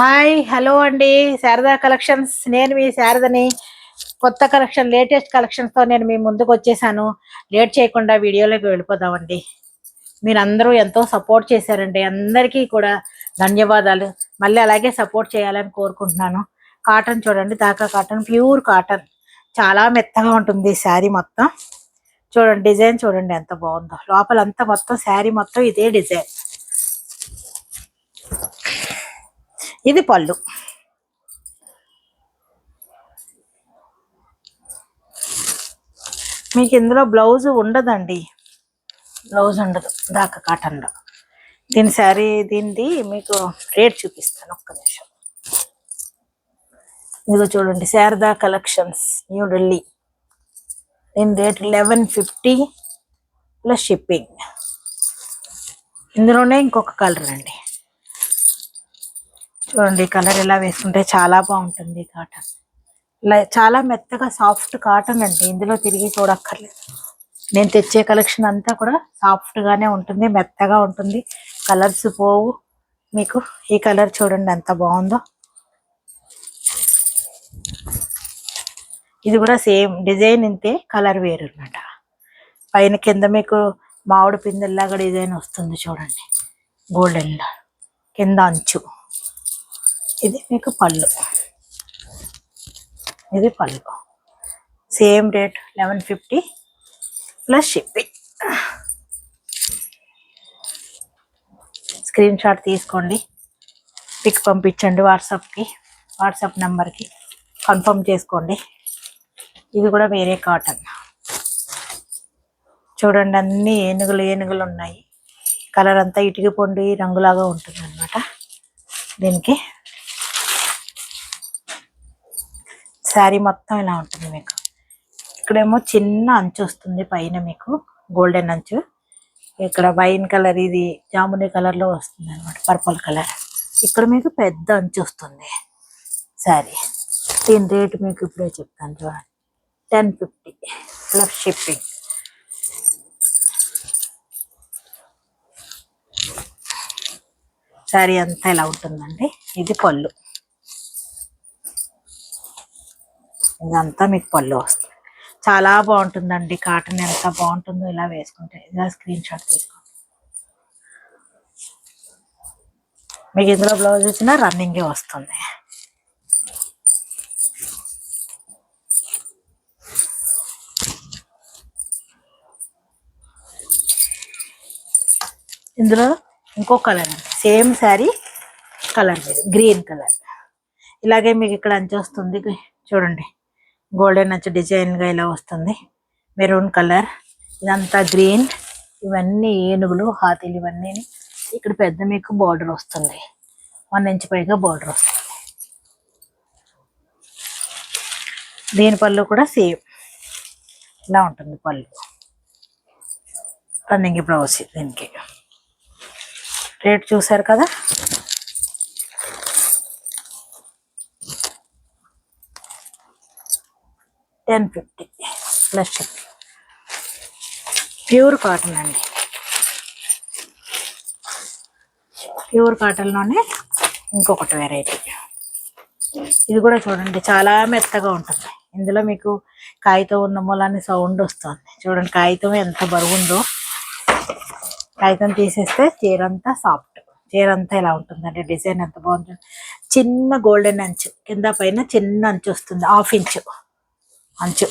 Hi hello అండి. Sharada collections, నేను మీ శారదని. కొత్త కలెక్షన్, లేటెస్ట్ కలెక్షన్స్తో నేను మీ ముందుకు వచ్చేసాను. లేట్ చేయకుండా వీడియోలోకి వెళ్ళిపోదామండి. మీరందరూ ఎంతో సపోర్ట్ చేశారండి, అందరికీ కూడా ధన్యవాదాలు. మళ్ళీ అలాగే సపోర్ట్ చేయాలని కోరుకుంటున్నాను. కాటన్ చూడండి, దాకా కాటన్, ప్యూర్ కాటన్, చాలా మెత్తగా ఉంటుంది శారీ మొత్తం. చూడండి డిజైన్ చూడండి ఎంత బాగుందో, లోపలంతా మొత్తం శారీ మొత్తం ఇదే డిజైన్. ఇది పళ్ళు. మీకు ఇందులో బ్లౌజ్ ఉండదండి, బ్లౌజ్ ఉండదు దాకా కాటన్లో. దీని శారీ దీనిది మీకు రేట్ చూపిస్తాను, ఒక్క నిమిషం. ఇదిగో చూడండి, శారదా కలెక్షన్స్, న్యూఢిల్లీ. దీని రేట్ 1150 ప్లస్ షిప్పింగ్. ఇందులోనే ఇంకొక కలర్ అండి, చూడండి కలర్ ఎలా వేసుకుంటే చాలా బాగుంటుంది. కాటన్ చాలా మెత్తగా సాఫ్ట్ కాటన్ అండి, ఇందులో తిరిగి చూడక్కర్లేదు. నేను తెచ్చే కలెక్షన్ అంతా కూడా సాఫ్ట్ గానే ఉంటుంది, మెత్తగా ఉంటుంది, కలర్స్ పోవు. మీకు ఈ కలర్ చూడండి ఎంత బాగుందో. ఇది కూడా సేమ్ డిజైన్, ఇంతే కలర్ వేరు అన్నమాట. పైన కింద మీకు మామిడి పిందెల్లాగా డిజైన్ వస్తుంది చూడండి, గోల్డెన్ కింద అంచు. ఇది మీకు పళ్ళు, ఇది పళ్ళు. Same rate 1150 plus shipping. Screen shot తీసుకోండి, పిక్ పంపించండి వాట్సాప్ నెంబర్కి, కన్ఫర్మ్ చేసుకోండి. ఇది కూడా వేరే కాటన్ చూడండి, అన్ని ఏనుగులు ఉన్నాయి. కలర్ అంతా ఇటుక పొండి రంగులాగా ఉంటుంది అన్నమాట. దీనికి శారీ మొత్తం ఇలా ఉంటుంది. మీకు ఇక్కడేమో చిన్న అంచు వస్తుంది పైన, మీకు గోల్డెన్ అంచు. ఇక్కడ వైన్ కలర్, ఇది జాముని కలర్లో వస్తుంది అనమాట, పర్పుల్ కలర్. ఇక్కడ మీకు పెద్ద అంచు వస్తుంది శారీ. దీని రేటు మీకు ఇప్పుడే చెప్తాను చూడండి, 1050 ప్లస్ షిప్పింగ్. శారీ అంతా ఇలా ఉంటుందండి. ఇది పళ్ళు, ఇదంతా మీకు పళ్ళు వస్తుంది. చాలా బాగుంటుందండి కాటన్, ఎంత బాగుంటుందో ఇలా వేసుకుంటే. ఇలా స్క్రీన్ షాట్ తీసుకోండి. మీకు ఇందులో బ్లౌజ్ వచ్చినా రన్నింగే వస్తుంది. ఇందులో ఇంకో కలర్ అండి, సేమ్ శారీ కలర్ వేరు, గ్రీన్ కలర్. ఇలాగే మీకు ఇక్కడ అంచు వస్తుంది చూడండి, గోల్డెన్ అంచు డిజైన్గా ఇలా వస్తుంది. మెరూన్ కలర్, ఇదంతా గ్రీన్. ఇవన్నీ ఏనుగులు, హాతీలు ఇవన్నీ. ఇక్కడ పెద్ద మీకు బార్డర్ వస్తుంది, 1 ఇంచ్ పైగా బార్డర్ వస్తుంది. దీని పళ్ళు కూడా సేమ్ ఇలా ఉంటుంది పళ్ళు. Running blouse. దీనికి రేట్ చూసారు కదా, 1050 ప్లస్ షిప్పింగ్. ప్యూర్ కాటన్ అండి, ప్యూర్ కాటన్లోనే ఇంకొకటి వెరైటీ. ఇది కూడా చూడండి చాలా మెత్తగా ఉంటుంది. ఇందులో మీకు కాగితం ఉన్న మూలాన్ని సౌండ్ వస్తుంది చూడండి. కాగితం ఎంత బరువు ఉందో, కాగితం తీసేస్తే చీరంతా సాఫ్ట్, చీరంతా ఇలా ఉంటుందండి. డిజైన్ ఎంత బాగుంటుంది. చిన్న గోల్డెన్ అంచు, కింద పైన చిన్న అంచు వస్తుంది, 1/2 ఇంచు అంచు.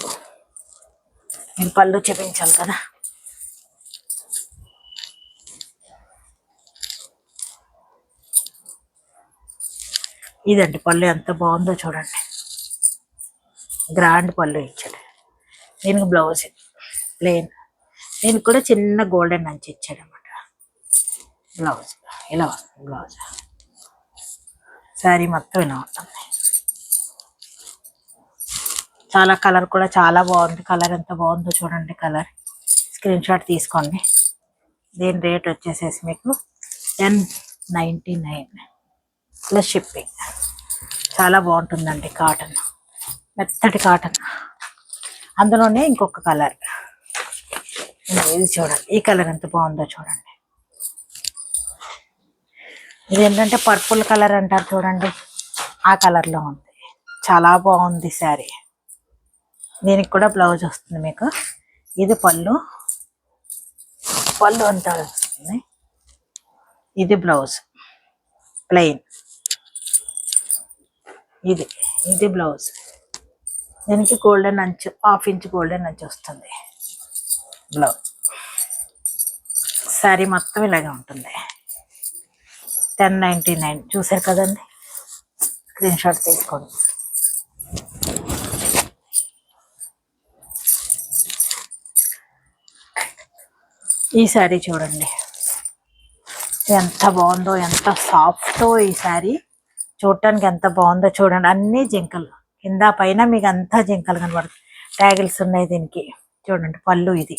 నేను పళ్ళు చూపించాలి కదా. ఇదండి పళ్ళు, ఎంత బాగుందో చూడండి, గ్రాండ్ పళ్ళు ఇచ్చాడు. దీనికి బ్లౌజ్ ప్లెయిన్, దీనికి కూడా చిన్న గోల్డెన్ అంచు ఇచ్చాడు అనమాట. బ్లౌజ్ ఇలా బ్లౌజ్, శారీ మొత్తం ఇలా ఉంటుంది. చాలా కలర్ కూడా చాలా బాగుంది. కలర్ ఎంత బాగుందో చూడండి, కలర్ స్క్రీన్ షాట్ తీసుకోండి. దీని రేట్ వచ్చేసేసి మీకు 1099 ప్లస్ షిప్పింగ్. చాలా బాగుంటుందండి కాటన్, మెత్తటి కాటన్. అందులోనే ఇంకొక కలర్, ఇది చూడండి, ఈ కలర్ ఎంత బాగుందో చూడండి. ఇది ఏంటంటే పర్పుల్ కలర్ అంటారు చూడండి, ఆ కలర్లో ఉంది. చాలా బాగుంది శారీ. దీనికి కూడా బ్లౌజ్ వస్తుంది మీకు. ఇది పళ్ళు, పళ్ళు అంతా వస్తుంది. ఇది బ్లౌజ్ ప్లెయిన్. ఇది బ్లౌజ్. దీనికి గోల్డెన్ అంచు, 1/2 ఇంచ్ గోల్డెన్ అంచు వస్తుంది బ్లౌజ్. శారీ మొత్తం ఇలాగే ఉంటుంది. 1099 చూసారు కదండి, స్క్రీన్ షాట్ తీసుకోండి. ఈ శారీ చూడండి ఎంత బాగుందో, ఎంత సాఫ్టో. ఈ శారీ చూడటానికి ఎంత బాగుందో చూడండి. అన్ని జింకలు కింద పైన మీకు అంతా జింకలు కనబడుతుంది. ట్యాగిల్స్ ఉన్నాయి దీనికి. చూడండి పళ్ళు. ఇది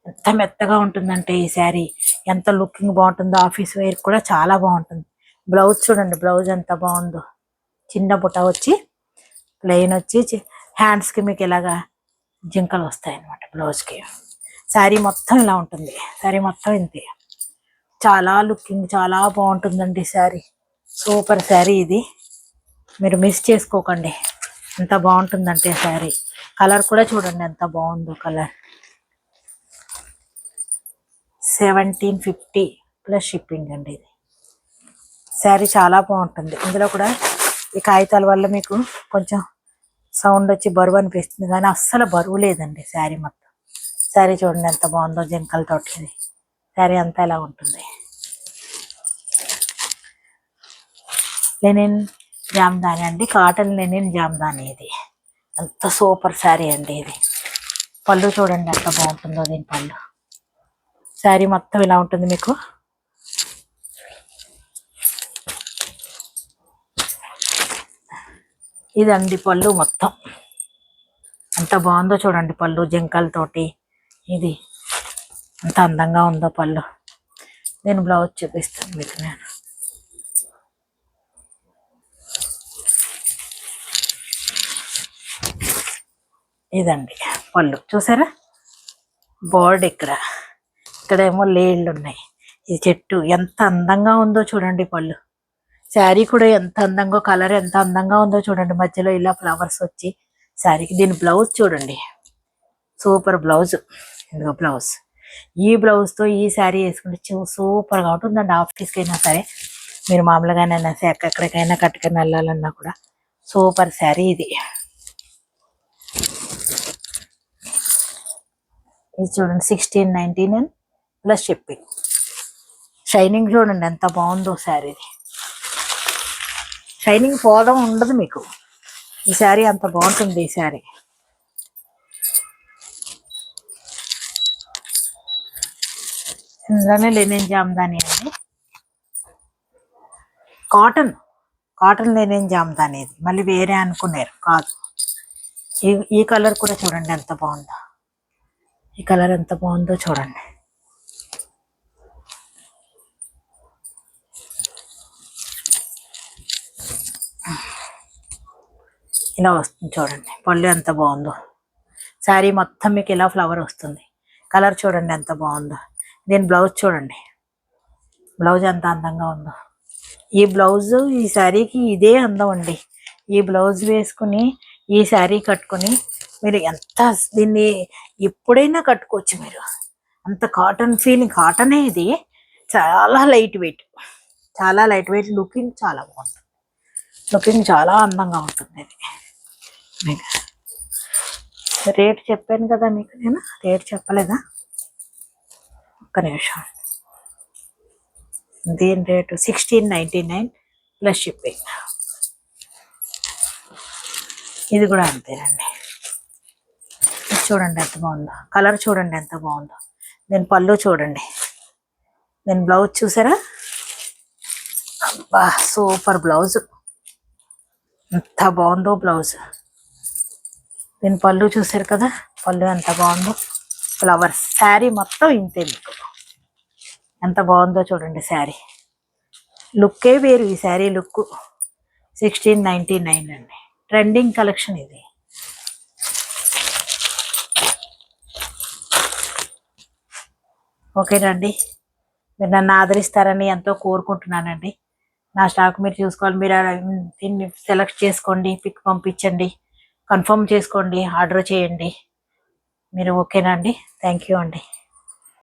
ఎంత మెత్తగా ఉంటుందంటే ఈ శారీ, ఎంత లుకింగ్ బాగుంటుందో. ఆఫీస్ వేర్ కూడా చాలా బాగుంటుంది. బ్లౌజ్ చూడండి, బ్లౌజ్ ఎంత బాగుందో. చిన్న బుట్ట వచ్చి ప్లెయిన్ వచ్చి హ్యాండ్స్కి మీకు ఇలాగా జింకలు వస్తాయి అన్నమాట బ్లౌజ్కి. శారీ మొత్తం ఇలా ఉంటుంది. శారీ మొత్తం ఇంతే. చాలా లుకింగ్ చాలా బాగుంటుందండి శారీ. సూపర్ శారీ ఇది, మీరు మిస్ చేసుకోకండి. ఎంత బాగుంటుందంటే శారీ. కలర్ కూడా చూడండి ఎంత బాగుందో కలర్. 1750 ప్లస్ షిప్పింగ్ అండి. ఇది శారీ చాలా బాగుంటుంది. ఇందులో కూడా ఈ కాగితాల వల్ల మీకు కొంచెం సౌండ్ వచ్చి బరువు అనిపిస్తుంది, కానీ అస్సలు బరువు లేదండి శారీ మొత్తం. శారీ చూడండి ఎంత బాగుందో, జింకలతోటి. ఇది శారీ అంతా ఇలా ఉంటుంది. లెనిన్ జామ్దాని అండి, కాటన్ లెనిన్ జామ్దాని. ఇది ఎంత సూపర్ శారీ అండి. ఇది పళ్ళు చూడండి ఎంత బాగుంటుందో. దీని పళ్ళు. శారీ మొత్తం ఇలా ఉంటుంది మీకు. ఇదండి పళ్ళు మొత్తం. ఎంత బాగుందో చూడండి పళ్ళు జింకలతోటి. ఇది ఎంత అందంగా ఉందో పళ్ళు. నేను బ్లౌజ్ చూపిస్తాను మీకు నేను. ఇదండి పళ్ళు. చూసారా బోర్డ్ ఇక్కడేమో లేళ్ళు ఉన్నాయి. ఈ చెట్టు ఎంత అందంగా ఉందో చూడండి పళ్ళు. శారీ కూడా ఎంత అందంగా, కలర్ ఎంత అందంగా ఉందో చూడండి. మధ్యలో ఇలా ఫ్లవర్స్ వచ్చి శారీకి. దీని బ్లౌజ్ చూడండి, సూపర్ బ్లౌజ్. ఇదిగో బ్లౌజ్. ఈ బ్లౌజ్తో ఈ శారీ వేసుకుంటే సూపర్గా ఉంటుందండి. ఆఫీస్కి అయినా సరే, మీరు మామూలుగానైనా సరే, ఎక్కడికైనా కట్టుకొని వెళ్ళాలన్నా కూడా సూపర్ శారీ ఇది. ఇది చూడండి 1699 ప్లస్ షిప్పింగ్. షైనింగ్ చూడండి ఎంత బాగుందో శారీది. షైనింగ్ పోవడం ఉండదు మీకు. ఈ శారీ అంత బాగుంటుంది. ఈ శారీ ఇందులోనే లెనిన్ జామ్దాని అండి. Cotton Lenin Jamdani. ఇది మళ్ళీ వేరే అనుకున్నారు కాదు. ఈ కలర్ కూడా చూడండి ఎంత బాగుందో. ఈ కలర్ ఎంత బాగుందో చూడండి. ఇలా వస్తుంది చూడండి. పళ్ళు ఎంత బాగుందో. శారీ మొత్తం మీకు ఇలా ఫ్లవర్ వస్తుంది. కలర్ చూడండి ఎంత బాగుందో. దీని బ్లౌజ్ చూడండి, బ్లౌజ్ ఎంత అందంగా ఉందో. ఈ బ్లౌజ్ ఈ శారీకి ఇదే అందం అండి. ఈ బ్లౌజ్ వేసుకుని ఈ శారీ కట్టుకుని మీరు ఎంత దీన్ని ఎప్పుడైనా కట్టుకోవచ్చు మీరు. అంత కాటన్ ఫీలింగ్. కాటనే ఇది. చాలా లైట్ వెయిట్, చాలా లైట్ వెయిట్. లుకింగ్ చాలా బాగుంటుంది. లుకింగ్ చాలా అందంగా ఉంటుంది. ఇది మీకు రేట్ చెప్పాను కదా మీకు. నేను రేట్ చెప్పలేదా? ఒక్క నిమిషం. దీని రేటు 1699 ప్లస్ షిప్పింగ్. ఇది కూడా అంతేనండి. చూడండి ఎంత బాగుందో. కలర్ చూడండి ఎంత బాగుందో. దీని పళ్ళు చూడండి. దీని బ్లౌజ్ చూసారా? అబ్బా సూపర్ బ్లౌజ్. ఎంత బాగుందో బ్లౌజ్. దీని పళ్ళు చూసారు కదా, పళ్ళు ఎంత బాగుందో. ఫ్లవర్స్. శారీ మొత్తం ఇంతే మీకు. ఎంత బాగుందో చూడండి శారీ. లుక్కే వేరు. ఈ శారీ లుక్. 1699 అండి. ట్రెండింగ్ కలెక్షన్ ఇది. ఓకేనండి, మీరు నన్ను ఆదరిస్తారని ఎంతో కోరుకుంటున్నానండి. నా స్టాక్ మీరు చూసుకోవాలి. మీరు దీన్ని సెలెక్ట్ చేసుకోండి, పిక్ పంపించండి, కన్ఫర్మ్ చేసుకోండి, ఆర్డర్ చేయండి. మీరు ఓకేనా అండి? థ్యాంక్ యూ అండి.